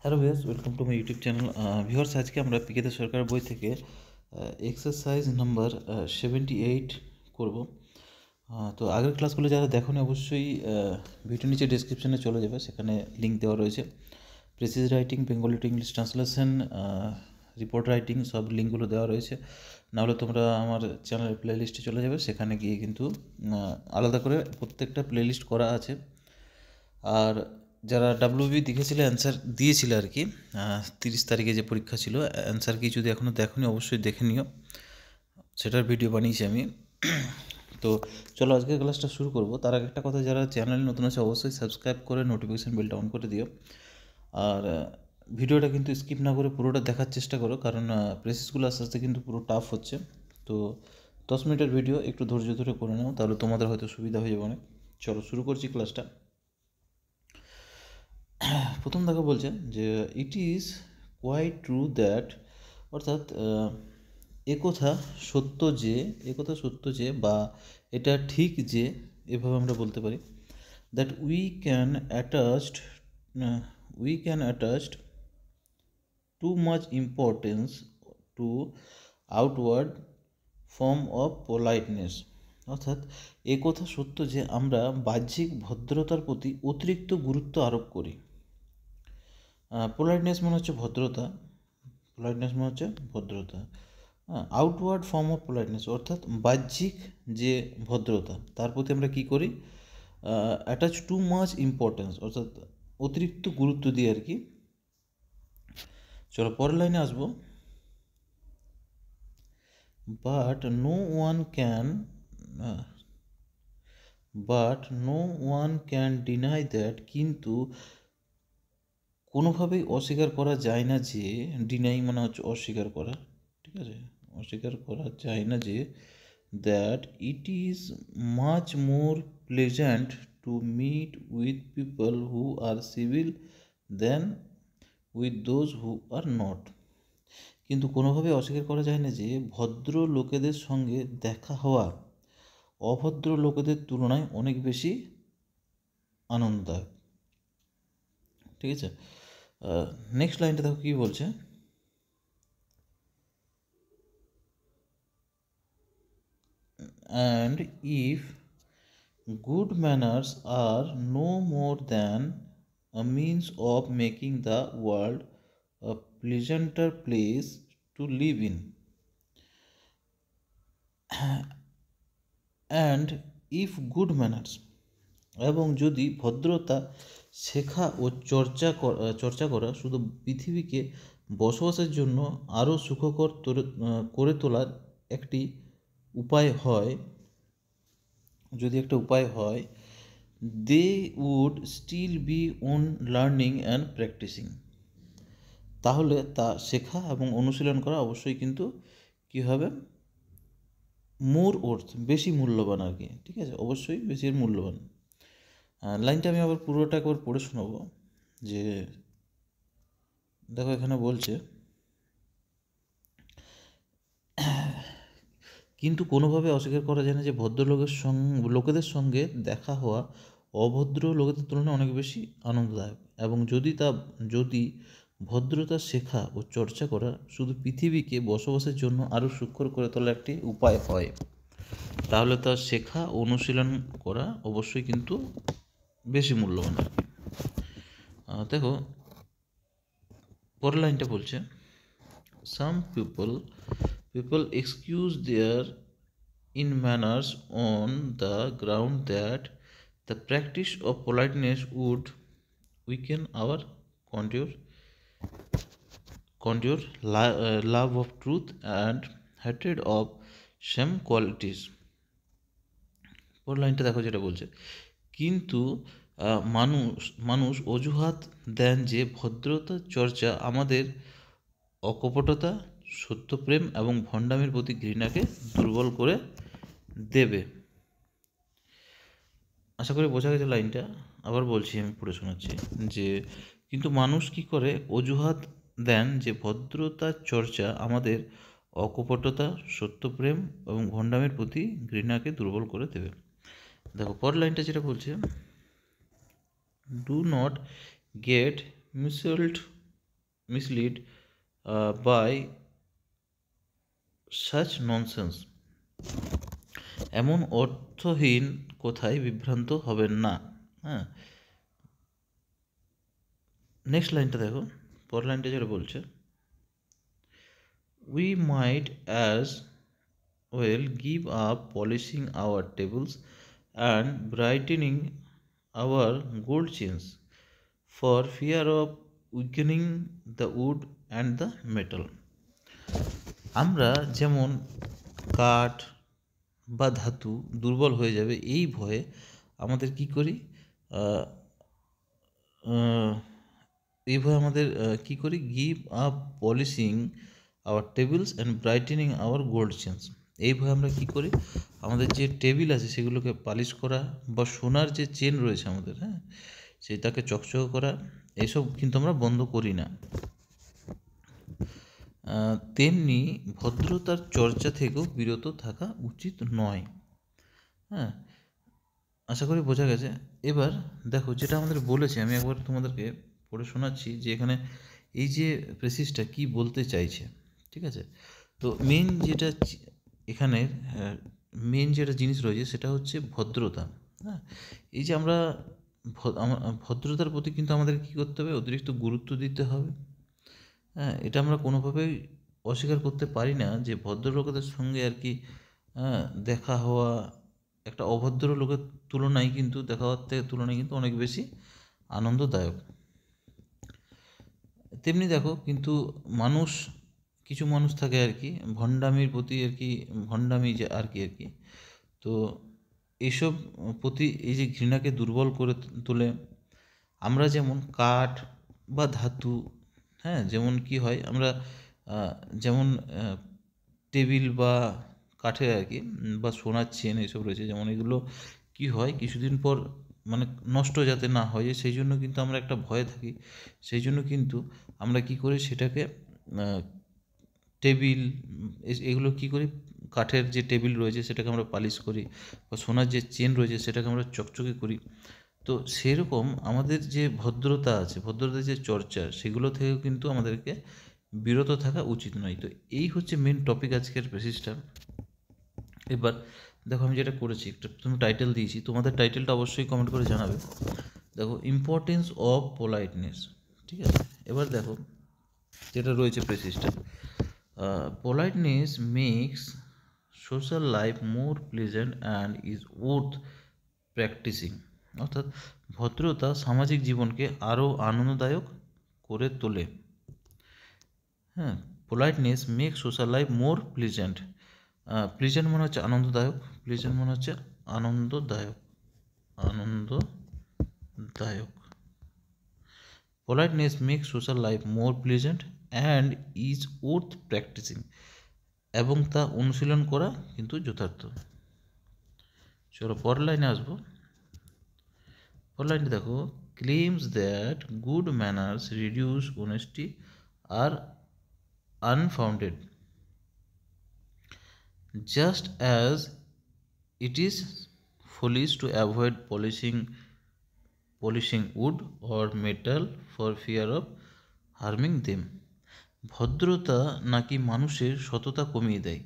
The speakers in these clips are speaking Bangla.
Hello viewers, welcome to my YouTube channel. Viewers, আজকে আমরা পিকেতে সরকার বই থেকে এক্সারসাইজ নাম্বার 78 করব। তো আগের ক্লাসগুলো যারা দেখোনি অবশ্যই ভিডিও নিচে ডেসক্রিপশনে চলে যাবে, সেখানে লিঙ্ক দেওয়া রয়েছে। Precis writing, Bengali to English translation, report writing, সব লিঙ্কগুলো দেওয়া রয়েছে। নাহলে তোমরা আমার চ্যানেলের প্লেলিস্টে চলে যাবে, সেখানে গিয়ে কিন্তু আলাদা করে প্রত্যেকটা প্লেলিস্ট করা আছে। আর যারা ডাব্লিউবি দেখেছিলে, অ্যান্সার দিয়েছিলে আর কি, 30 তারিখে যে পরীক্ষা ছিল, অ্যান্সার কি যদি এখনও দেখোনি অবশ্যই দেখে নিও, সেটার ভিডিও বানিয়েছি আমি। তো চলো আজকের ক্লাসটা শুরু করব। তার আগে একটা কথা, যারা চ্যানেল নতুন আছে অবশ্যই সাবস্ক্রাইব করে নোটিফিকেশান বেলটা অন করে দিও। আর ভিডিওটা কিন্তু স্কিপ না করে পুরোটা দেখার চেষ্টা করো, কারণ প্রেসিসগুলো আস্তে আস্তে কিন্তু পুরো টাফ হচ্ছে। তো 10 মিনিটের ভিডিও, একটু ধৈর্য ধরে করে নাও, তাহলে তোমাদের হয়তো সুবিধা হয়ে যাবে অনেক। চলো শুরু করছি ক্লাসটা। প্রথম দেখা বলছে যে it is quite true that, অর্থাৎ একথা সত্য যে বা এটা ঠিক যে, এভাবে আমরা বলতে পারি। That we can attached too much importance two outward form of politeness, অর্থাৎ একথা সত্য যে আমরা বাহ্যিক ভদ্রতার প্রতি অতিরিক্ত গুরুত্ব আরোপ করি। পোলাইটনেস মানে হচ্ছে ভদ্রতা, আউটওয়ার্ড ফর্ম অফ পোলাইটনেস অর্থাৎ বাহ্যিক যে ভদ্রতা, তার প্রতি আমরা কী করি, অ্যাটাচ টু মাচ ইম্পর্টেন্স, অর্থাৎ অতিরিক্ত গুরুত্ব দিই আর কি। চলো পরের লাইনে আসবো। But no one can deny that, কিন্তু কোনোভাবেই অস্বীকার করা যায় না যে, ডিনাই মানে হচ্ছে অস্বীকার করা, ঠিক আছে, অস্বীকার করা যায় না যে, that it is much more pleasant to meet with people who are civil than with those who are not, কিন্তু কোনোভাবেই অস্বীকার করা যায় না যে ভদ্র লোকেদের সঙ্গে দেখা হওয়া অভদ্র লোকেদের তুলনায় অনেক বেশি আনন্দদায়ক। ঠিক আছে, নেক্সট লাইনটা দেখো কী বলছে। And if good manners are no more than a means of making the world a pleasanter place to live in, and if good manners, এবং যদি ভদ্রতা শেখা ও চর্চা করা শুধু পৃথিবীকে বসবাসের জন্য আরও সুখকর করে তোলার একটি উপায় হয়, যদি একটা উপায় হয়, they would still be on learning and practising, তাহলে তা শেখা এবং অনুশীলন করা অবশ্যই কিন্তু কী হবে, মোর ওর্থ, বেশি মূল্যবান আর কি। ঠিক আছে, অবশ্যই বেশি মূল্যবান। লাইনটা আমি আবার পুরোটা একবার পড়ে শোনাবো। যে দেখো এখানে বলছে, কিন্তু কোনোভাবে অস্বীকার করা যায় না যে লোকেদের সঙ্গে দেখা হওয়া অভদ্র লোকেদের তুলনায় অনেক বেশি আনন্দদায়ক, এবং যদি ভদ্রতা শেখা ও চর্চা করা শুধু পৃথিবীকে বসবাসের জন্য আরও সুখকর করে তোলার একটি উপায় হয়, তাহলে তা শেখা ও অনুশীলন করা অবশ্যই কিন্তু বেশি মূল্যবান। দেখো পরের লাইনটা বলছে, সাম people excuse their in manners on the ground that the practice of politeness would weaken our love of truth and hatred of shame qualities. পরের লাইনটা দেখো যেটা বলছে, কিন্তু মানুষ অজুহাত দেন যে ভদ্রতা চর্চা আমাদের অকপটতা, সত্যপ্রেম এবং ভণ্ডামির প্রতি ঘৃণাকে দুর্বল করে দেবে। আশা করি বোঝা গেছে লাইনটা। আবার বলছি, আমি পড়ে শোনাচ্ছি যে, কিন্তু মানুষ কি করে অজুহাত দেন যে ভদ্রতা চর্চা আমাদের অকপটতা, সত্যপ্রেম এবং ভণ্ডামির প্রতি ঘৃণাকে দুর্বল করে দেবে। দেখো পরের লাইনটা যেটা বলছে, do not get misled mislead by such nonsense. এমন অর্থহীন কথায় বিভ্রান্ত হবেন না। হ্যাঁ, নেক্সট লাইনটা দেখো, পরের লাইনটা যেটা বলছে, we might as well give up polishing our tables and brightening our gold chains for fear of weakening the wood and the metal. আমরা যেমন কাঠ বা ধাতু দুর্বল হয়ে যাবে এই ভয়ে আমাদের কি করি, এই ভয়ে আমাদের কি করি, give up polishing our tables and brightening our gold chains. এই ভয়ে আমরা কি করি, আমাদের যে টেবিল আছে সেগুলোকে পালিশ করা বা সোনার যে চেন রয়েছে আমাদের, হ্যাঁ, সেটাকে চকচক করা, এইসব কিন্তু আমরা বন্ধ করি না। তেমনি ভদ্রতার চর্চা থেকেও বিরত থাকা উচিত নয়। হ্যাঁ, আশা করি বোঝা গেছে। এবার দেখো যেটা আমাদের বলেছে, আমি একবার তোমাদেরকে পড়ে শোনাচ্ছি যে এখানে এই যে প্রেসিসটা কি বলতে চাইছে। ঠিক আছে, তো মেন যেটা এখানে মেন যেটা জিনিস রয়েছে সেটা হচ্ছে ভদ্রতা। হ্যাঁ, এই যে আমরা ভদ্রতার প্রতি কিন্তু আমাদের কী করতে হবে, অতিরিক্ত গুরুত্ব দিতে হবে। হ্যাঁ, এটা আমরা কোনোভাবেই অস্বীকার করতে পারি না যে ভদ্রলোকেদের সঙ্গে আর কি দেখা হওয়া একটা অভদ্র লোকের তুলনায় কিন্তু দেখা হওয়ার থেকে তুলনায় কিন্তু অনেক বেশি আনন্দদায়ক। তেমনি দেখো কিন্তু কিছু মানুষ থাকে আর কি ভণ্ডামির প্রতি আর কি, ভণ্ডামি যে আর কি তো এইসব প্রতি এই যে ঘৃণাকে দুর্বল করে তোলে। আমরা যেমন কাঠ বা ধাতু, হ্যাঁ, যেমন কি হয় আমরা যেমন টেবিল বা কাঠের আর কি বা সোনার চেন এসব রয়েছে, যেমন এগুলো কি হয় কিছুদিন পর মানে নষ্ট যাতে না হয় সেই জন্য কিন্তু আমরা একটা ভয়ে থাকি। সেই জন্য কিন্তু আমরা কি করি সেটাকে টেবিল এগুলো কি করি, কাঠের যে টেবিল রয়েছে সেটাকে আমরা পালিশ করি বা সোনার যে চেন রয়েছে সেটাকে আমরা চকচকে করি। তো সেরকম আমাদের যে ভদ্রতা আছে, ভদ্রতার যে চর্চা, সেগুলো থেকেও কিন্তু আমাদেরকে বিরত থাকা উচিত নয়। তো এই হচ্ছে মেন টপিক আজকের প্রেসিসটা। এবার দেখো আমি যেটা করেছি, একটা তুমি টাইটেল দিয়েছি, তোমাদের টাইটেলটা অবশ্যই কমেন্ট করে জানাবে। দেখো ইম্পর্টেন্স অফ পোলাইটনেস। ঠিক আছে, এবার দেখো যেটা রয়েছে প্রেসিসটা, politeness makes social life more pleasant and is worth practising. অর্থাৎ ভদ্রতা সামাজিক জীবনকে আরও আনন্দদায়ক করে তোলে। হ্যাঁ, politeness make social life more pleasant. Pleasant মনে হচ্ছে আনন্দদায়ক, প্লেজেন্ট মনে হচ্ছে আনন্দদায়ক। Politeness make social life more pleasant and is worth practising, এবং তা অনুশীলন করা কিন্তু যথার্থ। চলো পরের লাইনে আসবো। পরের লাইনটা দেখো, claims that good manners reduce honesty are unfounded, just as it is foolish to avoid polishing wood or metal for fear of harming them. ভদ্রতা নাকি মানুষের সততা কমিয়ে দেয়।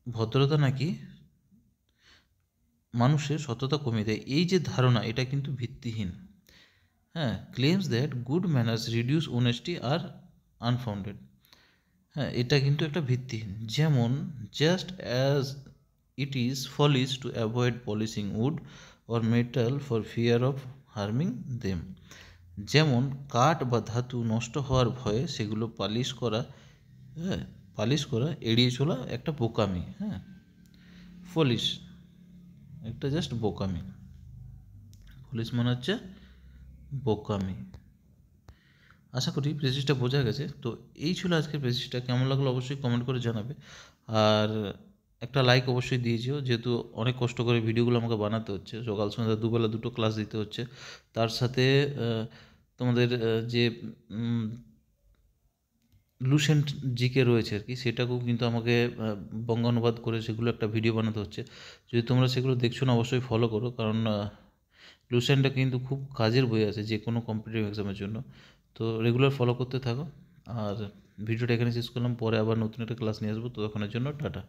ভদ্রতা নাকি মানুষের সততা কমিয়ে দেয়, এই যে ধারণা এটা কিন্তু ভিত্তিহীন। হ্যাঁ, claims that good manners reduce honesty are unfounded, হ্যাঁ, এটা কিন্তু একটা ভিত্তিহীন। যেমন just as it is foolish to avoid polishing wood or metal for fear of harming them. যেমন কাঠ বা ধাতু নষ্ট হওয়ার ভয়ে সেগুলো পালিশ করা এড়িয়ে চলা একটা বোকামি। হ্যাঁ, ফলিশ একটা জাস্ট বোকামি, ফলিশ মনে হচ্ছে বোকামি। আশা করি প্রেসিসটা বোঝা গেছে। তো এই ছিল আজকের প্রেসিসটা, কেমন লাগলো অবশ্যই কমেন্ট করে জানাবে। আর একটা লাইক অবশ্যই দিয়েছিও, যেহেতু অনেক কষ্ট করে ভিডিওগুলো আমাকে বানাতে হচ্ছে, সকাল সন্ধ্যা দুবেলা দুটো ক্লাস দিতে হচ্ছে, তার সাথে তোমাদের যে লুসেন্ট জিকে রয়েছে আর কি, সেটাকেও কিন্তু আমাকে বঙ্গানুবাদ করে সেগুলো একটা ভিডিও বানাতে হচ্ছে। যদি তোমরা সেগুলো দেখছো না অবশ্যই ফলো করো, কারণ লুসেন্টটা কিন্তু খুব কাজের বই আছে যে কোনো কম্পিটিটিভ এক্সামের জন্য। তো রেগুলার ফলো করতে থাকো। আর ভিডিওটা এখানে শেষ করলাম, পরে আবার নতুন একটা ক্লাস নিয়ে আসবো। ততক্ষণের জন্য টাটা।